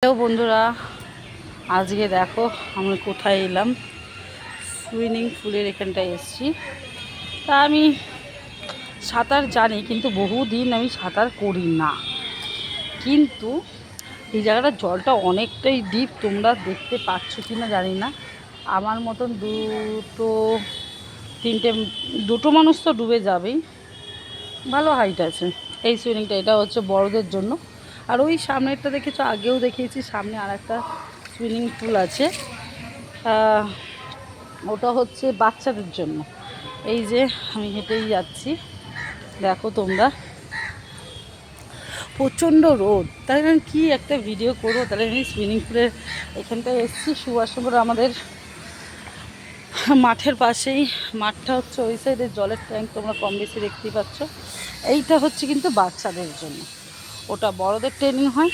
Hello বন্ধুরা, আজকে দেখো আমি কোথায় এলাম। সুইমিং পুলের এখানটায় এসেছি। তা আমি সাঁতার জানি, কিন্তু বহুদিন আমি সাঁতার করি না। কিন্তু এই জায়গাটার জলটা অনেকটাই ডিপ, তোমরা দেখতে পাচ্ছ কি না জানি না। আমার মতন দুটো মানুষ তো ডুবে যাবেই। ভালো হাইট আছে এই সুইমিংটা। এটা হচ্ছে বড়দের জন্য। আর ওই সামনেরটা দেখেছো, আগেও দেখিয়েছি, সামনে আর একটা সুইমিং পুল আছে। ওটা হচ্ছে বাচ্চাদের জন্য। এই যে আমি হেঁটেই যাচ্ছি, দেখো তোমরা, প্রচণ্ড রোদ। তাই আমি কি একটা ভিডিও করবো, তাহলে আমি সুইমিং পুলের এখানটায় এসেছি। সুভাষনগর আমাদের মাঠের পাশেই। মাঠটা হচ্ছে ওই সাইডে, জলের ট্যাঙ্ক তোমরা কম বেশি দেখতেই পাচ্ছ। এইটা হচ্ছে কিন্তু বাচ্চাদের জন্য, ওটা বড়দের ট্রেনিং হয়,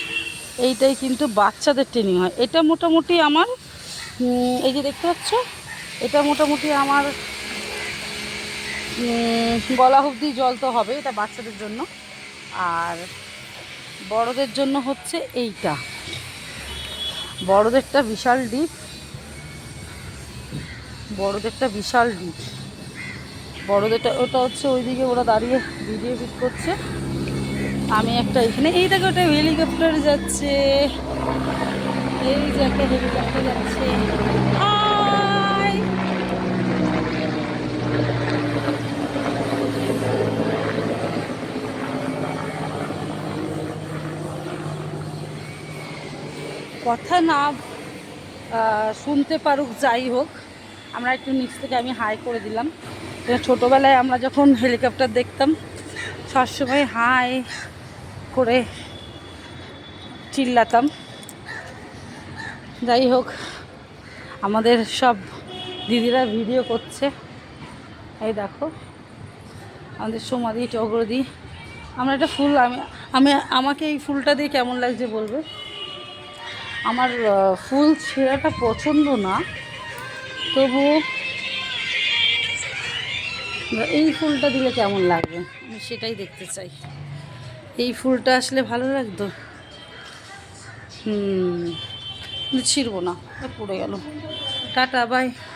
এইটাই কিন্তু বাচ্চাদের ট্রেনিং হয়। এটা মোটামুটি আমার এই যে দেখতে পাচ্ছ, এটা মোটামুটি আমার গলা অবধি জল তো হবে, এটা বাচ্চাদের জন্য। আর বড়দের জন্য হচ্ছে এইটা, বড়দেরটা বিশাল ডিপ, বড়দেরটা বিশাল ডিপ। বড়দেরটা ওটা হচ্ছে ওইদিকে, ওরা দাঁড়িয়ে ভিডিও শুট করছে। আমি একটা এখানে, এই দেখো ওটা হেলিকপ্টার যাচ্ছে, এই যে একটা হেলিকপ্টার যাচ্ছে। হাই, কথা না শুনতে পারুক, যাই হোক, আমরা একটু নিচ থেকে আমি হাই করে দিলাম। ছোটোবেলায় আমরা যখন হেলিকপ্টার দেখতাম, সবসময় হাই করে চিল্লাতাম। যাই হোক, আমাদের সব দিদিরা ভিডিও করছে। এই দেখো আমাদের সোমাদি, টগরদি। আমরা একটা ফুল, আমি আমাকে এই ফুলটা দিয়ে কেমন লাগছে বলবে। আমার ফুল ছেঁড়াটা পছন্দ না, তবু এই ফুলটা দিলে কেমন লাগবে আমি সেটাই দেখতে চাই। এই ফুলটা আসলে ভালো লাগতো। ছিঁড়বো না, পড়ে গেল। Tata, by.